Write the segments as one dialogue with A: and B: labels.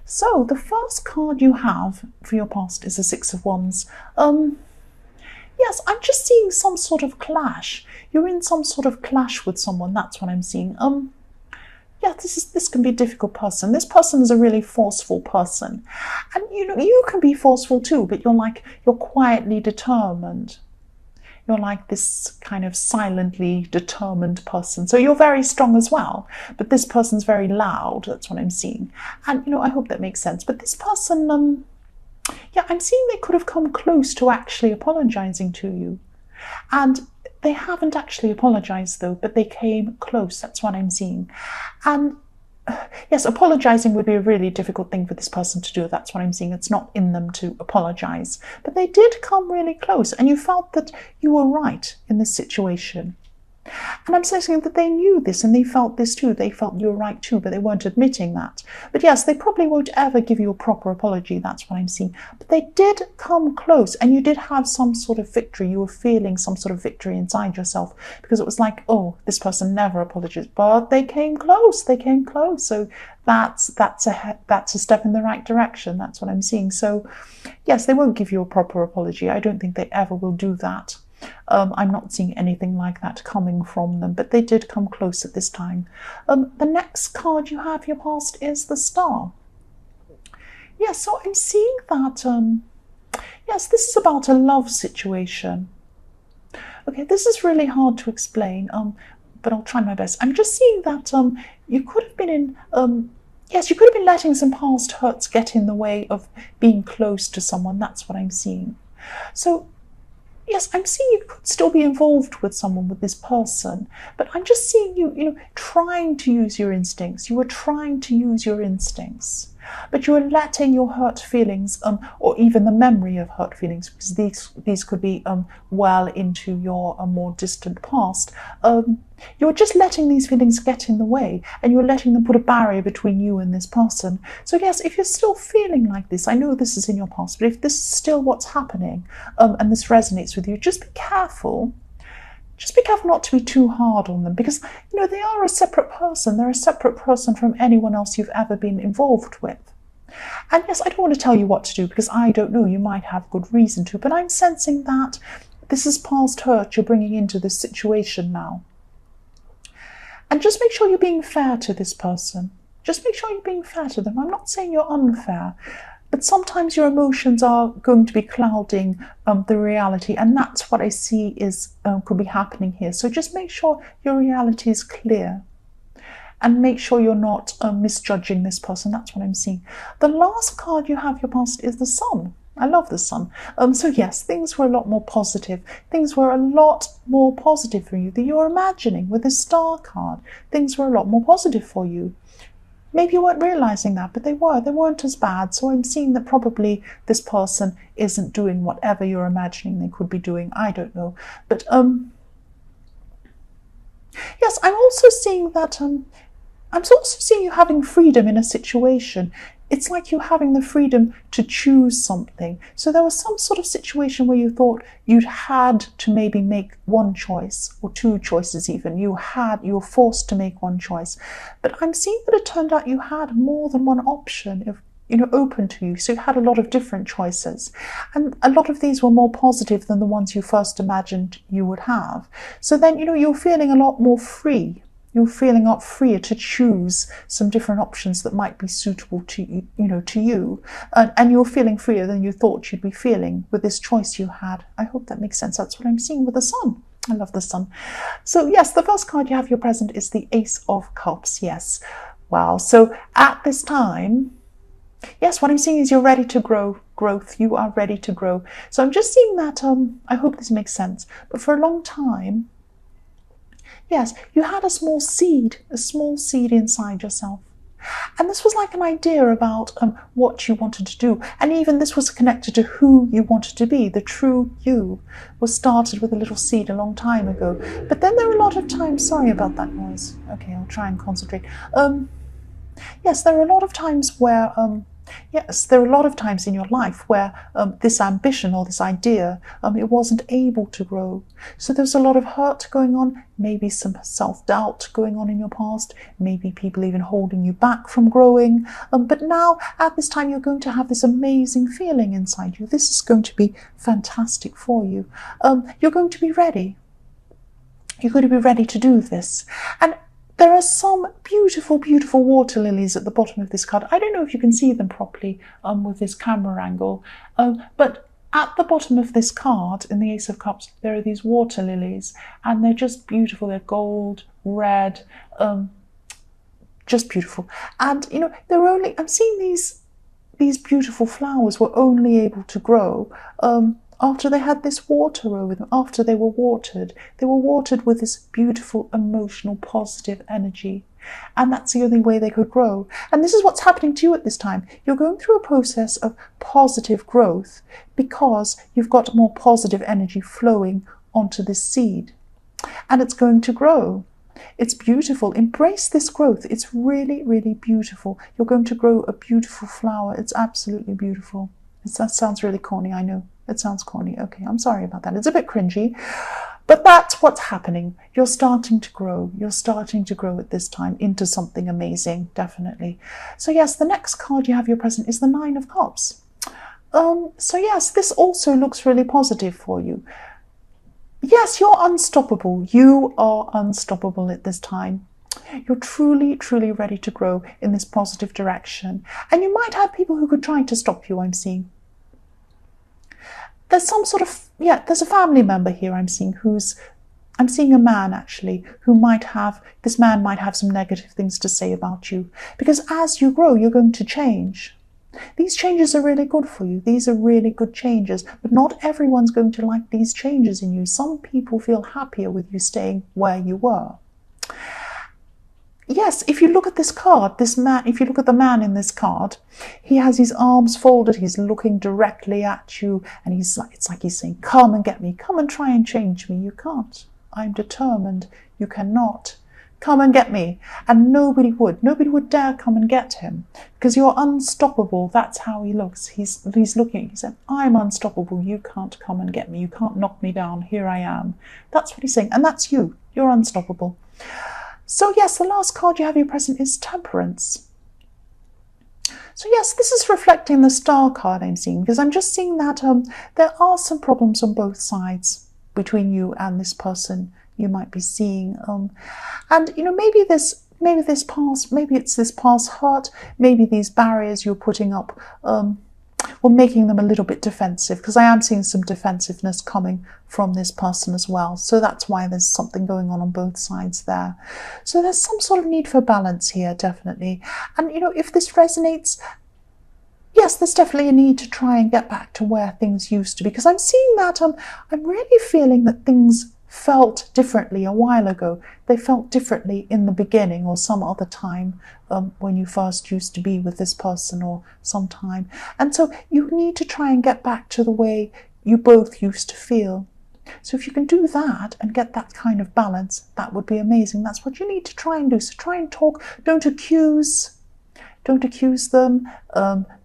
A: So the first card you have for your past is the Six of Wands. Yes, I'm just seeing some sort of clash. You're in some sort of clash with someone. That's what I'm seeing. Yeah, this can be a difficult person. This person is a really forceful person, and you can be forceful too. But you're quietly determined. You're like this kind of silently determined person. So you're very strong as well, but this person's very loud. That's what I'm seeing. And, I hope that makes sense. But this person, yeah, I'm seeing they could have come close to actually apologizing to you. And they haven't actually apologized though, but they came close. That's what I'm seeing. And yes, apologizing would be a really difficult thing for this person to do. That's what I'm seeing. It's not in them to apologize. But they did come really close, and you felt that you were right in this situation. And I'm saying that they knew this and they felt this too. They felt you were right too, but they weren't admitting that. But yes, they probably won't ever give you a proper apology. That's what I'm seeing. But they did come close, and you did have some sort of victory. You were feeling some sort of victory inside yourself, because it was like, oh, this person never apologized, but they came close. They came close. So that's a step in the right direction. That's what I'm seeing. So yes, they won't give you a proper apology. I don't think they ever will do that. I'm not seeing anything like that coming from them, but they did come close at this time. The next card you have your past is the Star. Yes, so I'm seeing that, yes, this is about a love situation. Okay, this is really hard to explain, but I'll try my best. I'm just seeing that you could have been in, yes, you could have been letting some past hurts get in the way of being close to someone. That's what I'm seeing. So yes, I'm seeing you could still be involved with someone, with this person, but I'm just seeing you, trying to use your instincts. You were trying to use your instincts, but you were letting your hurt feelings, or even the memory of hurt feelings, because these could be well into your more distant past. You're just letting these feelings get in the way, and you're letting them put a barrier between you and this person. So yes, if you're still feeling like this, I know this is in your past, but if this is still what's happening, and this resonates with you, just be careful. Just be careful not to be too hard on them, because they are a separate person. They're a separate person from anyone else you've ever been involved with. And yes, I don't want to tell you what to do, because I don't know, you might have good reason to, but I'm sensing that this is past hurt you're bringing into this situation now. And just make sure you're being fair to this person. Just make sure you're being fair to them. I'm not saying you're unfair, but sometimes your emotions are going to be clouding the reality, and that's what I see is could be happening here. So just make sure your reality is clear, and make sure you're not misjudging this person. That's what I'm seeing. The last card you have your past is the Sun. I love the Sun. So yes, things were a lot more positive. Things were a lot more positive for you than you were imagining with the Star card. Things were a lot more positive for you. Maybe you weren't realizing that, but they were. They weren't as bad. So I'm seeing that probably this person isn't doing whatever you're imagining they could be doing. I don't know. But yes, I'm also seeing that I'm also seeing you having freedom in a situation. It's like you having the freedom to choose something. So there was some sort of situation where you thought you'd had to maybe make one choice, or two choices even. You were forced to make one choice. But I'm seeing that it turned out you had more than one option open to you. So you had a lot of different choices. And a lot of these were more positive than the ones you first imagined you would have. So then, you're feeling a lot more free. You're feeling a lot freer to choose some different options that might be suitable to you, and you're feeling freer than you thought you'd be feeling with this choice you had. I hope that makes sense. That's what I'm seeing with the Sun. I love the Sun. So yes, the first card you have your present is the Ace of Cups. Yes. Wow. So at this time, yes, what I'm seeing is you're ready to growth. You are ready to grow. So I'm just seeing that, I hope this makes sense, but for a long time, yes, you had a small seed inside yourself. And this was like an idea about what you wanted to do. And even this was connected to who you wanted to be. The true you was started with a little seed a long time ago. But then there were a lot of times, sorry about that noise. Okay, I'll try and concentrate. Yes, there are a lot of times where Yes, there are a lot of times in your life where this ambition or this idea, it wasn't able to grow. So there's a lot of hurt going on, maybe some self-doubt going on in your past, maybe people even holding you back from growing. But now, at this time, you're going to have this amazing feeling inside you. This is going to be fantastic for you. You're going to be ready. You're going to be ready to do this. And there are some beautiful, beautiful water lilies at the bottom of this card. I don't know if you can see them properly with this camera angle, but at the bottom of this card, in the Ace of Cups, there are these water lilies, and they're just beautiful. They're gold, red, just beautiful. And, you know, they're only, I'm seeing these beautiful flowers were only able to grow after they had this water over them, after they were watered. They were watered with this beautiful, emotional, positive energy. And that's the only way they could grow. And this is what's happening to you at this time. You're going through a process of positive growth because you've got more positive energy flowing onto this seed. And it's going to grow. It's beautiful. Embrace this growth. It's really, really beautiful. You're going to grow a beautiful flower. It's absolutely beautiful. That sounds really corny, I know. It sounds corny. Okay, I'm sorry about that. It's a bit cringy. But that's what's happening. You're starting to grow. You're starting to grow at this time into something amazing, definitely. So yes, the next card you have your present is the Nine of Cups. So yes, this also looks really positive for you. Yes, you're unstoppable. You are unstoppable at this time. You're truly, truly ready to grow in this positive direction. And you might have people who could try to stop you, I'm seeing. There's some sort of, there's a family member here I'm seeing I'm seeing a man actually who this man might have some negative things to say about you. Because as you grow, you're going to change. These changes are really good for you. These are really good changes. But not everyone's going to like these changes in you. Some people feel happier with you staying where you were. Yes, if you look at this card, if you look at the man in this card, he has his arms folded, he's looking directly at you, and it's like he's saying, come and get me, come and try and change me. You can't. I'm determined. You cannot. Come and get me. And nobody would dare come and get him, because you're unstoppable. That's how he looks. He's looking at you, he's saying, I'm unstoppable. You can't come and get me. You can't knock me down. Here I am. That's what he's saying. And that's you. You're unstoppable. So yes, the last card you have your present is Temperance. So yes, this is reflecting the Star card I'm seeing, because I'm just seeing that there are some problems on both sides between you and this person you might be seeing. And you know, maybe it's this past hurt, maybe these barriers you're putting up or making them a little bit defensive, because I am seeing some defensiveness coming from this person as well. So that's why there's something going on both sides there. So there's some sort of need for balance here, definitely. And you know, if this resonates, yes, there's definitely a need to try and get back to where things used to be, because I'm seeing that I'm really feeling that things felt differently a while ago. They felt differently in the beginning or some other time when you first used to be with this person or sometime. And so you need to try and get back to the way you both used to feel. So if you can do that and get that kind of balance, that would be amazing. That's what you need to try and do. So try and talk. Don't accuse them.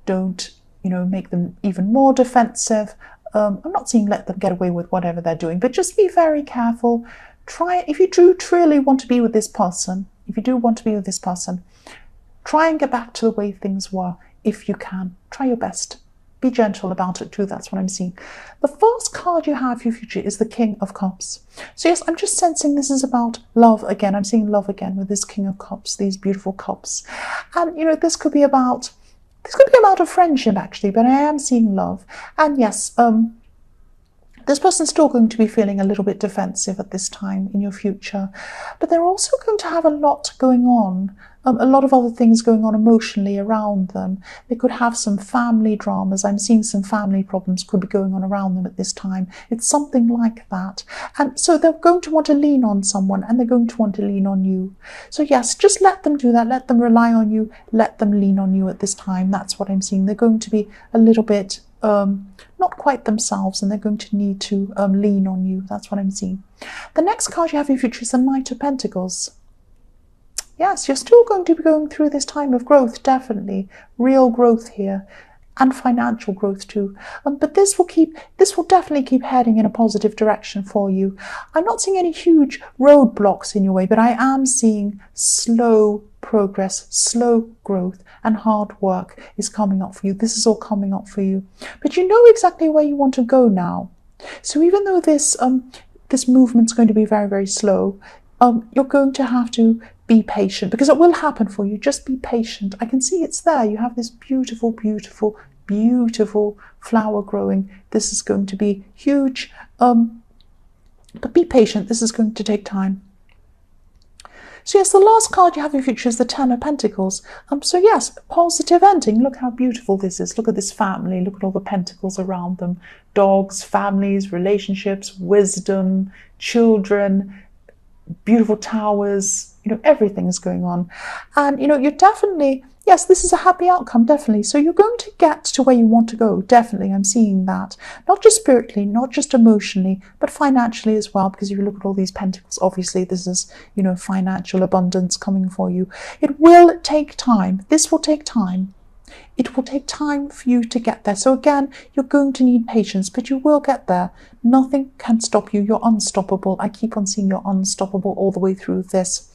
A: Don't, you know, make them even more defensive. I'm not saying let them get away with whatever they're doing, but just be very careful. If you do truly want to be with this person, try and get back to the way things were if you can. Try your best. Be gentle about it too, that's what I'm seeing. The first card you have for your future is the King of Cups. So yes, I'm just sensing this is about love again. I'm seeing love again with this King of Cups, these beautiful cups. And you know, this could be about a friendship actually, but I am seeing love. And yes, this person's still going to be feeling a little bit defensive at this time in your future, but they're also going to have a lot going on, a lot of other things going on emotionally around them. They could have some family dramas. I'm seeing some family problems could be going on around them at this time. It's something like that. And so they're going to want to lean on someone, and they're going to want to lean on you. So yes, just let them do that. Let them rely on you. Let them lean on you at this time. That's what I'm seeing. They're going to be a little bit not quite themselves, and they're going to need to lean on you. That's what I'm seeing. The next card you have in your future is the Knight of Pentacles. Yes, you're still going to be going through this time of growth, definitely. Real growth here. And financial growth too. But this will definitely keep heading in a positive direction for you. I'm not seeing any huge roadblocks in your way, but I am seeing slow progress, slow growth, and hard work is coming up for you. This is all coming up for you. But you know exactly where you want to go now. So even though this movement's going to be very, very slow, you're going to have to be patient, because it will happen for you. Just be patient. I can see it's there. You have this beautiful, beautiful, beautiful flower growing. This is going to be huge. But be patient. This is going to take time. So yes, the last card you have in your future is the Ten of Pentacles. So yes, positive ending. Look how beautiful this is. Look at this family. Look at all the pentacles around them. Dogs, families, relationships, wisdom, children, beautiful towers, everything is going on. And, you're definitely, yes, this is a happy outcome, definitely. So you're going to get to where you want to go, definitely. I'm seeing that. Not just spiritually, not just emotionally, but financially as well, because if you look at all these pentacles, obviously this is, financial abundance coming for you. It will take time. This will take time. It will take time for you to get there. So again, you're going to need patience, but you will get there. Nothing can stop you. You're unstoppable. I keep on seeing you're unstoppable all the way through this.